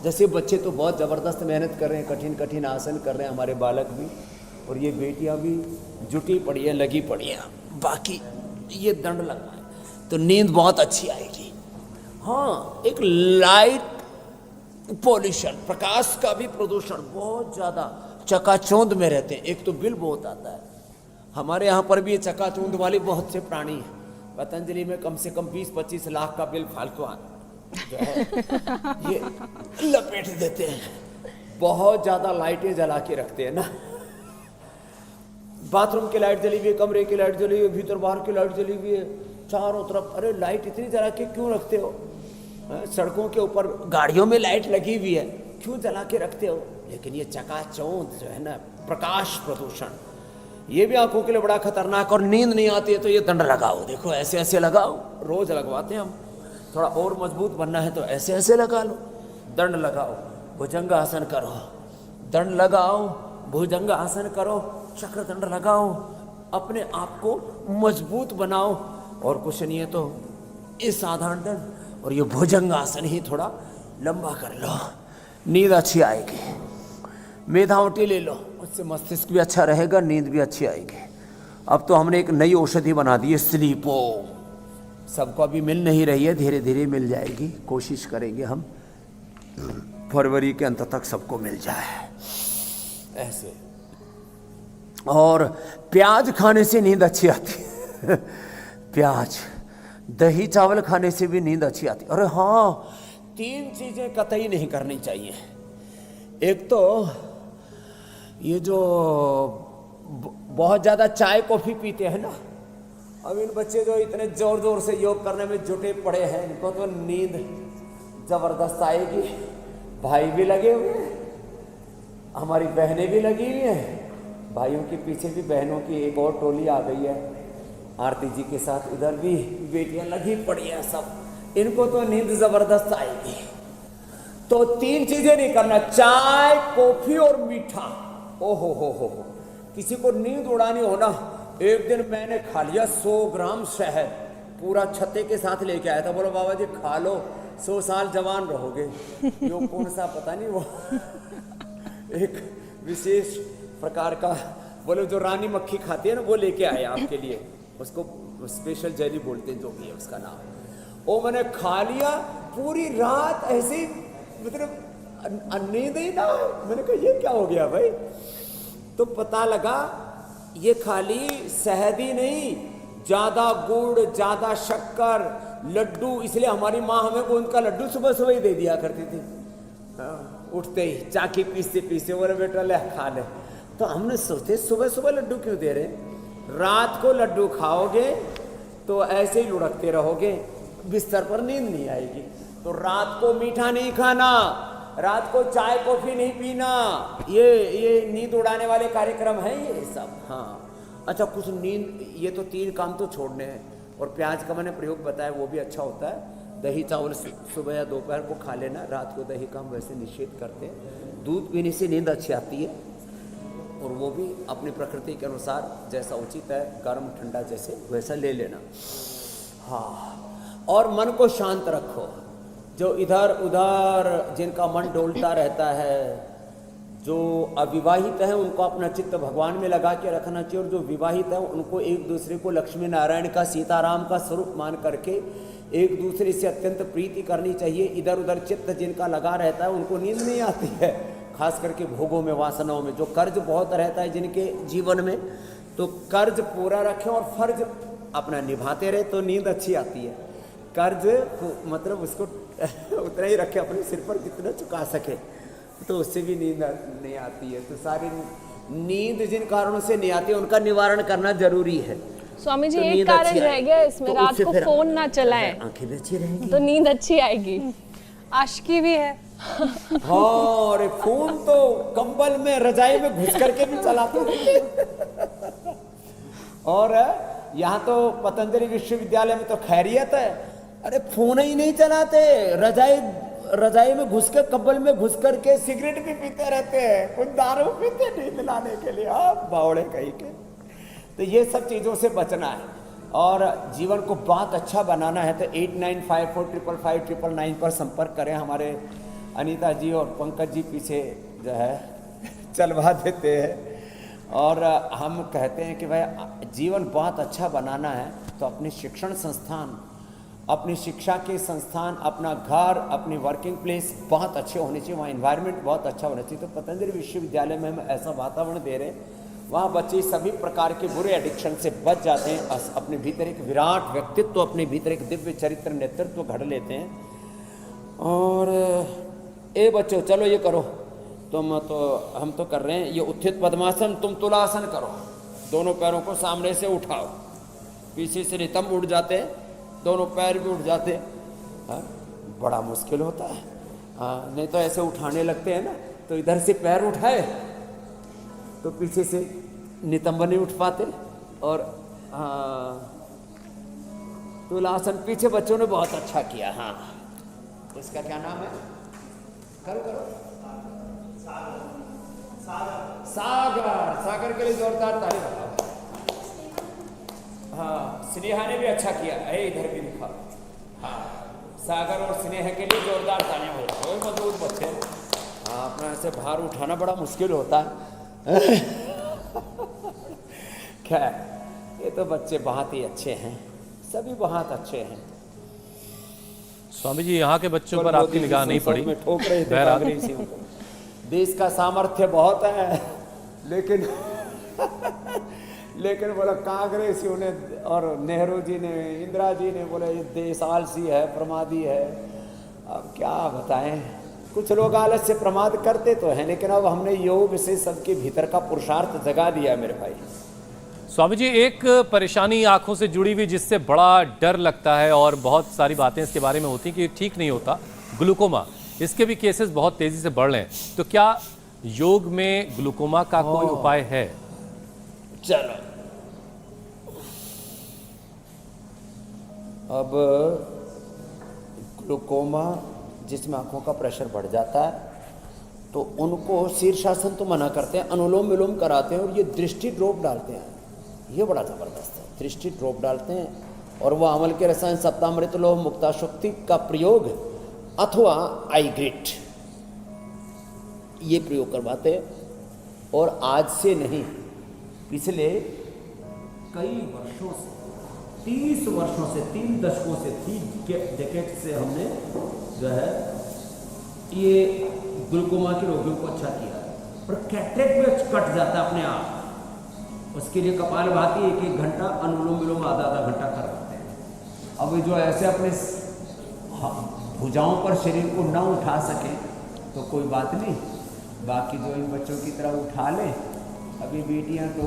जैसे बच्चे तो बहुत ज़बरदस्त मेहनत कर रहे हैं, कठिन कठिन आसन कर रहे हैं, हमारे बालक भी, और ये बेटियां भी जुटी पड़ी हैं, लगी पड़ी हैं, बाकी ये दंड लगवाएं तो नींद बहुत अच्छी आएगी। हाँ, एक लाइट पॉल्यूशन, प्रकाश का भी प्रदूषण बहुत ज़्यादा, चकाचौंध में रहते हैं। एक तो बिल बहुत आता है, हमारे यहाँ पर भी ये चकाचौंध वाले बहुत से प्राणी हैं। पतंजलि में कम से कम 20-25 लाख का बिल फालतू आता है। जो है ये लपेट देते हैं, बहुत ज़्यादा लाइटें जला के रखते हैं ना। बाथरूम की लाइट जली हुई है, कमरे की लाइट जली हुई है, भीतर बाहर की लाइट जली हुई है, चारों तरफ। अरे लाइट इतनी जला के क्यों रखते हो? सड़कों के ऊपर गाड़ियों में लाइट लगी हुई है, क्यों जला के रखते हो? लेकिन ये चकाचौंध जो है ना, प्रकाश प्रदूषण, ये भी आंखों के लिए बड़ा खतरनाक। और नींद नहीं आती है तो ये दंड लगाओ, देखो ऐसे ऐसे लगाओ, रोज लगवाते हैं हम। थोड़ा और मजबूत बनना है तो ऐसे ऐसे लगा लो, दंड लगाओ, भुजंगासन करो, दंड लगाओ, भुजंगासन करो, चक्र दंड लगाओ, अपने आप को मजबूत बनाओ। और कुछ नहीं है तो ये साधारण दंड और ये भुजंगासन ही थोड़ा लंबा कर लो, नींद अच्छी आएगी। मेधावटी ले लो, उससे मस्तिष्क भी अच्छा रहेगा, नींद भी अच्छी आएगी। अब तो हमने एक नई औषधि बना दी है, स्लीपो। सबको अभी मिल नहीं रही है, धीरे धीरे मिल जाएगी, कोशिश करेंगे हम फरवरी के अंत तक सबको मिल जाए ऐसे। और प्याज खाने से नींद अच्छी आती है प्याज, दही चावल खाने से भी नींद अच्छी आती है। अरे हाँ, 3 चीजें कतई नहीं करनी चाहिए। एक तो ये जो बहुत ज्यादा चाय कॉफी पीते हैं ना, अब इन बच्चे जो इतने जोर जोर से योग करने में जुटे पड़े हैं, इनको तो नींद जबरदस्त आएगी। भाई भी लगे हुए हैं, हमारी बहनें भी लगी हुई हैं, भाइयों के पीछे भी बहनों की एक और टोली आ गई है, आरती जी के साथ इधर भी बेटियां लगी पड़ी हैं सब। इनको तो नींद जबरदस्त आएगी। तो 3 चीजें नहीं करना, चाय कॉफी और मीठा। ओहो हो, किसी को नींद उड़ानी हो ना, एक दिन मैंने खा लिया 100 ग्राम शहद, पूरा छत्ते के साथ लेके आया था। बोलो बाबा जी खा लो, 100 साल जवान रहोगे। यो कौन सा पता नहीं, वो एक विशेष प्रकार का, बोलो जो रानी मक्खी खाती है ना, वो लेके आए आपके लिए। उसको स्पेशल जेली बोलते हैं, जो भी है उसका नाम। वो मैंने खा लिया, पूरी रात ऐसे मतलब नींद ही ना। मैंने कहा ये क्या हो गया भाई? तो पता लगा ये खाली शहद ही नहीं, ज्यादा गुड़, ज्यादा शक्कर, लड्डू, इसलिए हमारी माँ हमें गोंद का लड्डू सुबह सुबह ही दे दिया करती थी। उठते ही चाकी पीसते पीसते बोले बेटा ले खा ले। तो हमने सोचे सुबह सुबह लड्डू क्यों दे रहे? रात को लड्डू खाओगे तो ऐसे ही लुढ़कते रहोगे, बिस्तर पर नींद नहीं आएगी। तो रात को मीठा नहीं खाना, रात को चाय कॉफी नहीं पीना, ये नींद उड़ाने वाले कार्यक्रम है ये सब। हाँ अच्छा, कुछ नींद, ये तो 3 काम तो छोड़ने हैं। और प्याज का मैंने प्रयोग बताया, वो भी अच्छा होता है। दही चावल सुबह या दोपहर को खा लेना, रात को दही का हम वैसे निषेध करते हैं। दूध पीने से नींद अच्छी आती है, और वो भी अपनी प्रकृति के अनुसार जैसा उचित है, गर्म ठंडा जैसे वैसा ले लेना। हाँ, और मन को शांत रखो। जो इधर उधर जिनका मन डोलता रहता है, जो अविवाहित हैं उनको अपना चित्त भगवान में लगा के रखना चाहिए, और जो विवाहित हैं उनको एक दूसरे को लक्ष्मी नारायण का, सीताराम का स्वरूप मान करके एक दूसरे से अत्यंत प्रीति करनी चाहिए। इधर उधर चित्त जिनका लगा रहता है उनको नींद नहीं आती है, खास करके भोगों में, वासनाओं में। जो कर्ज बहुत रहता है जिनके जीवन में, तो कर्ज पूरा रखें और फर्ज अपना निभाते रहे तो नींद अच्छी आती है। कर्ज मतलब उसको उतना ही रखे अपने सिर पर जितना चुका सके, तो उससे भी नींद नहीं आती है। तो सारी नींद जिन कारणों से नहीं आती है उनका निवारण करना जरूरी है। स्वामी जी तो एक कारण रह गया इसमें, तो रात को फोन ना चलाएं, आंखें भी अच्छी रहेंगी, तो नींद अच्छी आएगी। आशिकी भी है। हाँ, अरे फोन तो कंबल में, रजाई में घुस करके भी चलाते रहते। और यहाँ तो पतंजलि विश्वविद्यालय में तो खैरियत है, अरे फोन ही नहीं चलाते, रजाई में घुस के, कंबल में घुस करके सिगरेट भी पीते रहते हैं, कुछ दारू पीते नींद लाने के लिए। आप बावड़े कहीं के। तो ये सब चीज़ों से बचना है, और जीवन को बहुत अच्छा बनाना है तो 8954555999 पर संपर्क करें। हमारे अनीता जी और पंकज जी पीछे जो है चलवा देते हैं। और हम कहते हैं कि भाई जीवन बहुत अच्छा बनाना है तो अपने शिक्षण संस्थान, अपनी शिक्षा के संस्थान, अपना घर, अपनी वर्किंग प्लेस बहुत अच्छे होने चाहिए, वहाँ इन्वायरमेंट बहुत अच्छा होना चाहिए। तो पतंजलि विश्वविद्यालय में हम ऐसा वातावरण दे रहे हैं, वहाँ बच्चे सभी प्रकार के बुरे एडिक्शन से बच जाते हैं, अपने भीतर एक विराट व्यक्तित्व, अपने भीतर एक दिव्य चरित्र नेतृत्व घड़ लेते हैं। और ए बच्चों चलो ये करो, हम तो कर रहे हैं ये उत्थित पद्मासन, तुम तुलासन करो। दोनों पैरों को सामने से उठाओ, पीछे से नितंब उठ जाते हैं, दोनों पैर भी उठ जाते हैं। हाँ, बड़ा मुश्किल होता है। हाँ, नहीं तो ऐसे उठाने लगते हैं ना, तो इधर से पैर उठाए तो पीछे से नितंब नहीं उठ पाते। और तुलासन पीछे बच्चों ने बहुत अच्छा किया। हाँ, इसका क्या नाम है? करो सागर। सागर के लिए जोरदार ताली बजाओ। हाँ, स्नेहा ने भी अच्छा किया। इधर भी दिखा। हाँ, सागर और स्नेहा के लिए जोरदार तालियां बजाओ। मजबूत बच्चे। हाँ, अपना ऐसे भार उठाना बड़ा मुश्किल होता है। खैर, ये तो बच्चे बहुत ही अच्छे हैं, सभी बहुत अच्छे हैं। स्वामी जी, यहाँ के बच्चों पर आपकी निगाह नहीं पड़ी। में ठोक रहे थे कांग्रेसियों को। देश का सामर्थ्य बहुत है, लेकिन बोला कांग्रेसियों ने और नेहरू जी ने, इंदिरा जी ने बोले ये देश आलसी है, प्रमादी है। अब क्या बताएं, कुछ लोग आलस से प्रमाद करते तो हैं, लेकिन अब हमने योग से सबके भीतर का पुरुषार्थ जगा दिया मेरे भाई। स्वामी जी, एक परेशानी आंखों से जुड़ी हुई जिससे बड़ा डर लगता है और बहुत सारी बातें इसके बारे में होती हैं कि ठीक नहीं होता, ग्लूकोमा, इसके भी केसेस बहुत तेजी से बढ़ रहे हैं। तो क्या योग में ग्लूकोमा का कोई उपाय है? चलो, अब ग्लूकोमा जिसमें आंखों का प्रेशर बढ़ जाता है तो उनको शीर्षासन तो मना करते हैं, अनुलोम विलोम कराते हैं और ये दृष्टि ड्रॉप डालते हैं। ये बड़ा ज़बरदस्त है, दृष्टि ड्रॉप डालते हैं और वह अमल के रसायन सप्तामृत लोह मुक्ताशक्ति का प्रयोग अथवा आई ग्रिट ये प्रयोग करवाते हैं। और आज से नहीं, पिछले कई वर्षों से, 30 वर्षों से, 3 दशकों से, 3 डेकेड से हमने जो है ये ग्लूकोमा के रोगियों को अच्छा किया है। और कैटरेक्ट भी कट जाता है अपने आप। उसके लिए कपालभाति 1-1 घंटा, अनुलोम विलोम आधा घंटा करवाते हैं। अब जो ऐसे अपने भुजाओं पर शरीर को न उठा सके तो कोई बात नहीं, बाकी जो इन बच्चों की तरह उठा लें। अभी बेटियां तो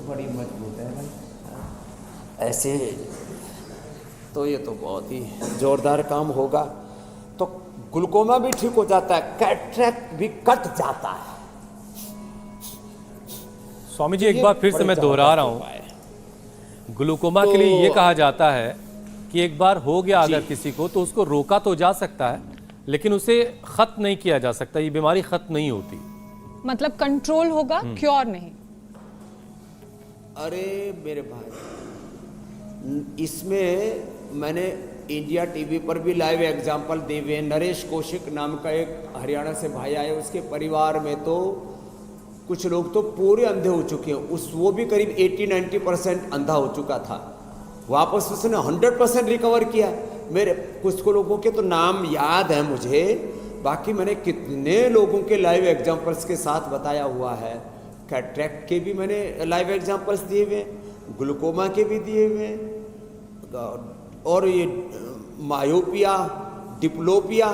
बड़ी मजबूत है भाई, ऐसे तो ये तो बहुत ही जोरदार काम होगा। तो ग्लूकोमा भी ठीक हो जाता है, कैटरेक्ट भी कट जाता है। स्वामी जी, एक बार फिर से मैं दोहरा रहा हूँ, ग्लूकोमा के लिए ये कहा जाता है कि एक बार हो गया अगर किसी को तो उसको रोका तो जा सकता है, लेकिन उसे खत्म नहीं किया जा सकता। ये बीमारी खत्म नहीं होती, मतलब कंट्रोल होगा, क्योर नहीं। अरे मेरे भाई, इसमें मैंने इंडिया टीवी पर भी लाइव एग्जाम्पल दे हुए। नरेश कौशिक नाम का एक हरियाणा से भाई आए, उसके परिवार में तो कुछ लोग तो पूरे अंधे हो चुके हैं। वो भी करीब 80-90% अंधा हो चुका था, वापस उसने 100% रिकवर किया। मेरे कुछ लोगों के तो नाम याद है मुझे, बाकी मैंने कितने लोगों के लाइव एग्जाम्पल्स के साथ बताया हुआ है। कैटरेक्ट के भी मैंने लाइव एग्जाम्पल्स दिए हुए, ग्लूकोमा के भी दिए हुए, और ये मायोपिया, डिप्लोपिया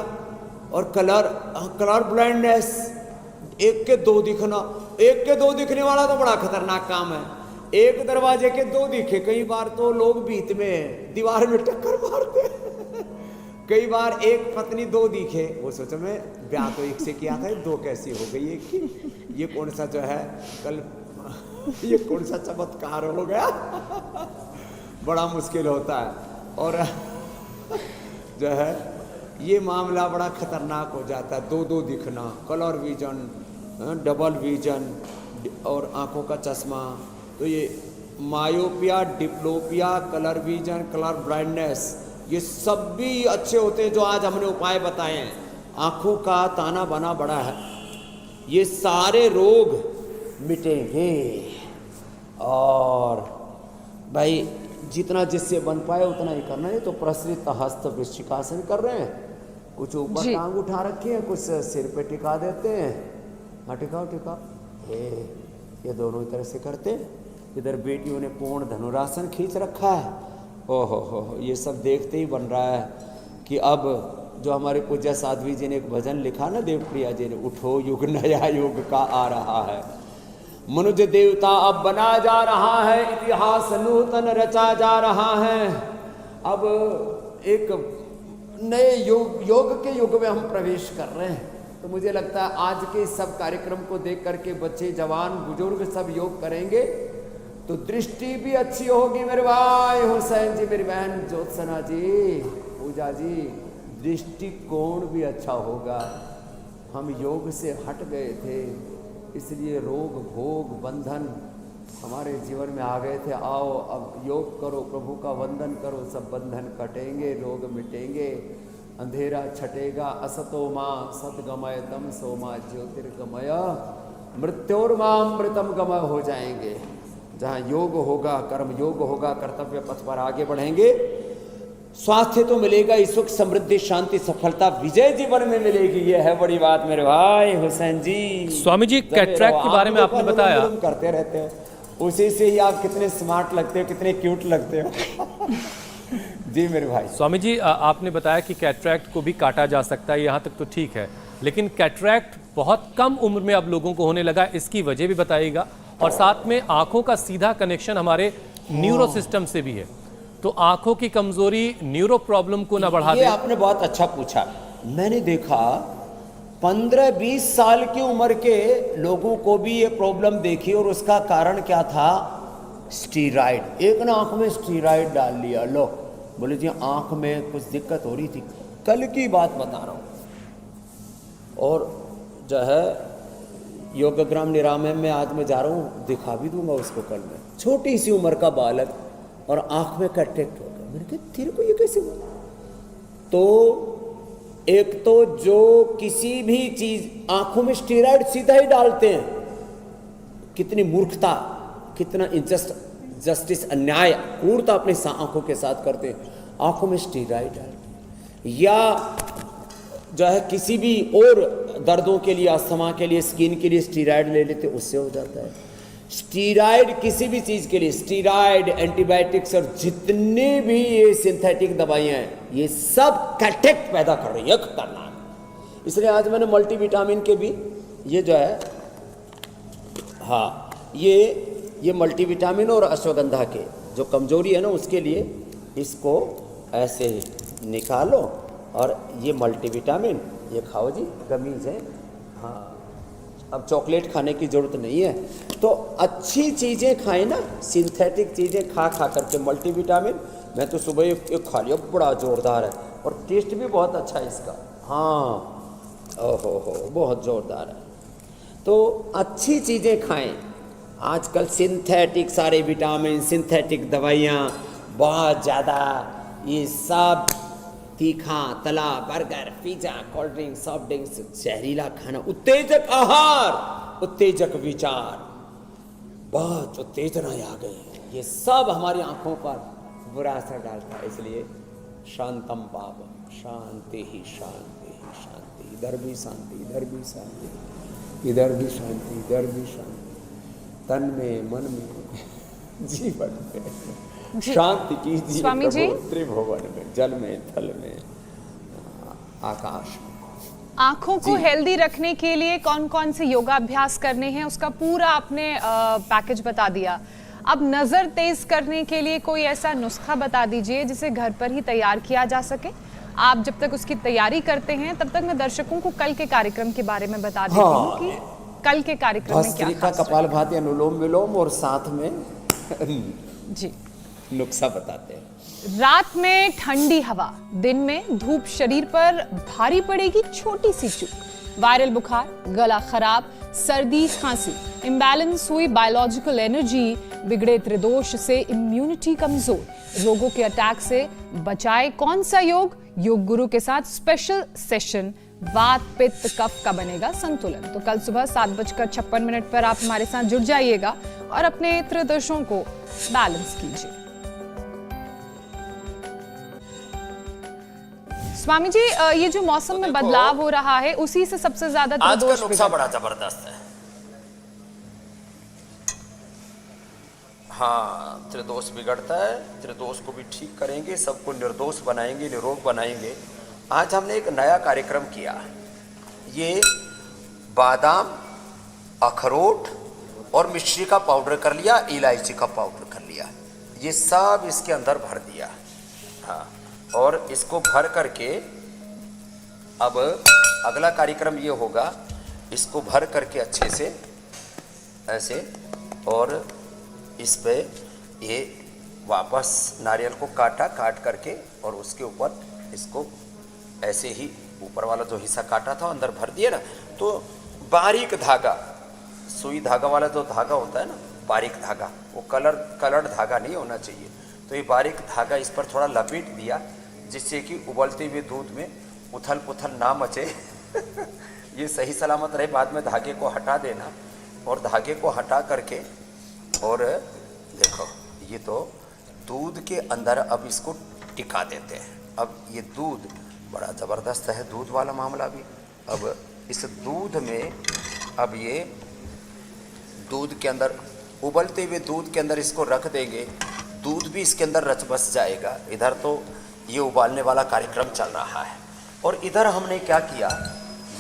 और कलर ब्लाइंडनेस, एक के दो दिखने वाला तो बड़ा खतरनाक काम है। एक दरवाजे के 2 दिखे, कई बार तो लोग बीच में दीवार में टक्कर मारते हैं। कई बार एक पत्नी 2 दिखे, वो सोचो मैं ब्याह तो 1 से किया था, 2 कैसी हो गई एक की। ये कौन सा जो है कल ये कौन सा चमत्कार हो गया। बड़ा मुश्किल होता है। और जो है ये मामला बड़ा खतरनाक हो जाता है। 2 दिखना, कलर विजन, डबल विजन और आंखों का चश्मा। तो ये myopia, diplopia, colour vision, colour blindness, ये सब भी अच्छे होते हैं जो आज हमने उपाय बताए हैं। आंखों का ताना बाना बड़ा है, ये सारे रोग मिटेंगे। और भाई जितना जिससे बन पाए उतना ही करना है। तो प्रसरित हस्त वृश्चिकासन कर रहे हैं, कुछ ऊपर टांग उठा रखी है, कुछ सिर पे टिका देते हैं। हाँ टिकाओ। ये दोनों ही तरह से करते हैं। इधर बेटियों ने पूर्ण धनुरासन खींच रखा है। ओहो हो, ये सब देखते ही बन रहा है कि अब जो हमारे पूज्य साध्वी जी ने एक भजन लिखा ना, देवप्रिया जी ने, उठो युग नया युग का आ रहा है, मनुष्य देवता अब बना जा रहा है, इतिहास नूतन रचा जा रहा है। अब एक नए योग के युग में हम प्रवेश कर रहे हैं। तो मुझे लगता है आज के इस सब कार्यक्रम को देख करके बच्चे, जवान, बुजुर्ग सब योग करेंगे तो दृष्टि भी अच्छी होगी। मेरे भाई हुसैन जी, मेरी बहन ज्योत्सना जी, पूजा जी, दृष्टिकोण भी अच्छा होगा। हम योग से हट गए थे, इसलिए रोग भोग बंधन हमारे जीवन में आ गए थे। आओ अब योग करो, प्रभु का वंदन करो, सब बंधन कटेंगे, रोग मिटेंगे, अंधेरा छटेगा। असतो मां सतगमय तमसो मां ज्योतिर्गमय मृत्योर्मामृतम गमय हो जाएंगे। जहाँ योग होगा, कर्म योग होगा, कर्तव्य पथ पर आगे बढ़ेंगे, स्वास्थ्य तो मिलेगा ही, सुख समृद्धि शांति सफलता विजय जीवन में मिलेगी। ये है बड़ी बात मेरे भाई हुसैन जी। स्वामी जी, कैटरैक्ट के बारे में आपने बताया, करते रहते हैं, उसी से ही आप कितने स्मार्ट लगते हो, कितने क्यूट लगते हो। जी मेरे भाई। स्वामी जी, आपने बताया कि कैटरैक्ट को भी काटा जा सकता है, यहाँ तक तो ठीक है, लेकिन कैटरैक्ट बहुत कम उम्र में अब लोगों को होने लगा, इसकी वजह भी बताइएगा। और साथ में आंखों का सीधा कनेक्शन हमारे न्यूरो सिस्टम से भी है, तो आंखों की कमजोरी न्यूरो प्रॉब्लम को ना बढ़ा दे। ये आपने बहुत अच्छा पूछा। मैंने देखा 15-20 साल की उम्र के लोगों को भी ये प्रॉब्लम देखी, और उसका कारण क्या था? स्टीराइड। एक ना आंख में स्टीराइड डाल लिया, लो बोले जी आंख में कुछ दिक्कत हो रही थी। कल की बात बता रहा हूँ। और जो है योगग्राम निरामय में आज मैं जा रहा हूँ, दिखा भी दूंगा उसको कल में। छोटी सी उम्र का बालक और आंख में कैटरेक्ट हो गया। मैंने कहा तेरे को ये कैसे हुआ? तो एक तो जो किसी भी चीज आंखों में स्टेरॉइड सीधा ही डालते हैं, कितनी मूर्खता, कितना जस्टिस अन्याय, क्रूरता अपनी आंखों के साथ करते हैं, आंखों में स्टेरॉइड डालते हैं। या जो है किसी भी और दर्दों के लिए, अस्थमा के लिए, स्किन के लिए स्टेरॉइड ले लेते, उससे हो जाता है। स्टीराइड किसी भी चीज के लिए, स्टीराइड, एंटीबायोटिक्स और जितने भी ये सिंथेटिक दवाइयां हैं, ये सब कैटरेक्ट पैदा कर रही है, खतरनाक। इसलिए आज मैंने मल्टीविटामिन के भी ये जो है, हाँ ये मल्टीविटामिन और अश्वगंधा के जो कमजोरी है ना, उसके लिए इसको ऐसे निकालो और ये मल्टीविटामिन ये खाओ जी, गमीज है। हाँ, अब चॉकलेट खाने की जरूरत नहीं है, तो अच्छी चीज़ें खाएं ना, सिंथेटिक चीज़ें खा करके। मल्टीविटामिन मैं तो सुबह एक खा लिया, बड़ा जोरदार है और टेस्ट भी बहुत अच्छा है इसका। हाँ, ओहो बहुत जोरदार है। तो अच्छी चीज़ें खाएं। आजकल सिंथेटिक सारे विटामिन, सिंथेटिक दवाइयाँ बहुत ज़्यादा, ये सब तीखा, तला, burger, pizza, cold drink, soft drinks, जहरीला खाना, उत्तेजक आहार, उत्तेजक विचार, बहुत उत्तेजना आ गई है, ये सब हमारी आंखों पर बुरा असर डालता है। इसलिए शांतम पावम, शांति ही शांति ही शांति, इधर भी शांति, इधर भी शांति, इधर भी शांति, इधर भी शांति, तन में, मन में, जीवन में शांति कीजिए स्वामी जी, त्रिभुवन में, जल में, थल में, आकाश में। आंखों को हेल्दी रखने के लिए कौन कौन से योगाभ्यास करने हैं, उसका पूरा आपने पैकेज बता दिया। अब नजर तेज करने के लिए कोई ऐसा नुस्खा बता दीजिए जिसे घर पर ही तैयार किया जा सके। आप जब तक उसकी तैयारी करते हैं तब तक मैं दर्शकों को कल के कार्यक्रम के बारे में बता देती हूँ कि कल के कार्यक्रम में क्या भस्त्रिका, कपालभाति, अनुलोम विलोम और साथ में जी नुस्खा बताते हैं। रात में ठंडी हवा, दिन में धूप शरीर पर भारी पड़ेगी छोटी सी चूक, वायरल बुखार, गला खराब, सर्दी, खांसी, इम्बैलेंस हुई बायोलॉजिकल एनर्जी, बिगड़े त्रिदोष से इम्यूनिटी कमजोर, रोगों के अटैक से बचाए कौन सा योग? योग गुरु के साथ स्पेशल सेशन, वात पित्त कफ का बनेगा संतुलन। तो कल सुबह 7:56 पर आप हमारे साथ जुड़ जाइएगा और अपने त्रिदोषों को बैलेंस कीजिए। स्वामी जी, ये जो मौसम में बदलाव हो रहा है, उसी से सबसे ज्यादा आज का त्रिदोष नुस्खा बड़ा जबरदस्त है। हाँ, त्रिदोष बिगड़ता है, त्रिदोष को भी ठीक करेंगे, सबको निर्दोष बनाएंगे, निरोग बनाएंगे, आज हमने एक नया कार्यक्रम किया। ये बादाम, अखरोट और मिश्री का पाउडर कर लिया, इलायची का पाउडर कर लिया, ये सब इसके अंदर भर दिया। हाँ, और इसको भर करके अब अगला कार्यक्रम ये होगा, इसको भर करके अच्छे से ऐसे, और इस पे ये वापस नारियल को काट करके और उसके ऊपर इसको ऐसे ही ऊपर वाला जो हिस्सा काटा था अंदर भर दिया ना, तो बारीक धागा, सुई धागा वाला जो धागा होता है ना, बारीक धागा, वो कलर्ड धागा नहीं होना चाहिए। तो ये बारीक धागा इस पर थोड़ा लपेट दिया, जिससे कि उबलते हुए दूध में उथल पुथल ना मचे ये सही सलामत रहे। बाद में धागे को हटा देना, और धागे को हटा करके, और देखो ये तो दूध के अंदर अब इसको टिका देते हैं। अब ये दूध बड़ा ज़बरदस्त है, दूध वाला मामला भी। अब इस दूध में, अब ये दूध के अंदर, उबलते हुए दूध के अंदर इसको रख देंगे, दूध भी इसके अंदर रच बस जाएगा। इधर तो ये उबालने वाला कार्यक्रम चल रहा है, और इधर हमने क्या किया,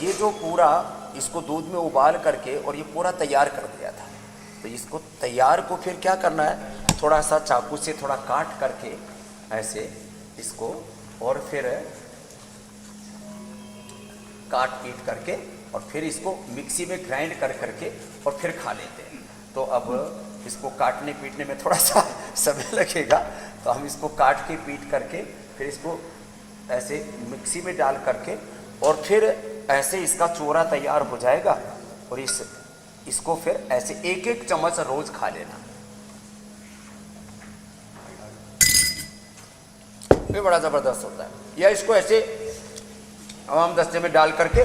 ये जो पूरा इसको दूध में उबाल करके और ये पूरा तैयार कर दिया था। तो इसको तैयार को फिर क्या करना है, थोड़ा सा चाकू से थोड़ा काट करके ऐसे इसको, और फिर काट पीट करके, और फिर इसको मिक्सी में ग्राइंड करके और फिर खा लेते हैं। तो अब इसको काटने पीटने में थोड़ा सा समय लगेगा, तो हम इसको काट के पीट करके फिर इसको ऐसे मिक्सी में डाल करके, और फिर ऐसे इसका चूरा तैयार हो जाएगा, और इसको फिर ऐसे एक एक चम्मच रोज खा लेना। ये बड़ा जबरदस्त होता है। या इसको ऐसे आम दस्ते में डाल करके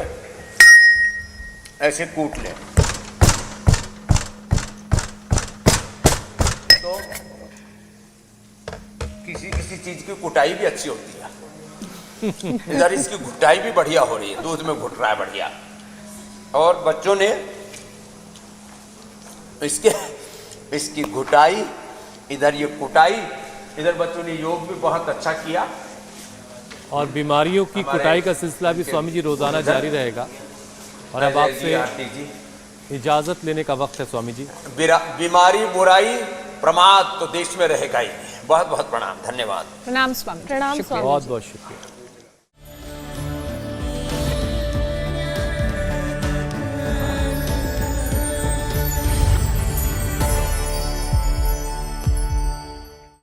ऐसे कूट लें, तो किसी चीज की कुटाई भी अच्छी होती है। इधर इसकी घुटाई भी बढ़िया हो रही है, दूध में घुट रहा है बढ़िया। और बच्चों ने इसकी घुटाई, इधर ये कुटाई, इधर बच्चों ने योग भी बहुत अच्छा किया। और बीमारियों की कुटाई का सिलसिला भी स्वामी जी रोजाना जारी रहेगा। और अब आपसे इजाजत लेने का वक्त है स्वामी जी। बीमारी, बुराई, प्रमाद तो देश में रहेगा ही। बहुत बहुत प्रणाम, धन्यवाद। प्रणाम स्वामी। प्रणाम स्वामी। बहुत बहुत शुक्रिया।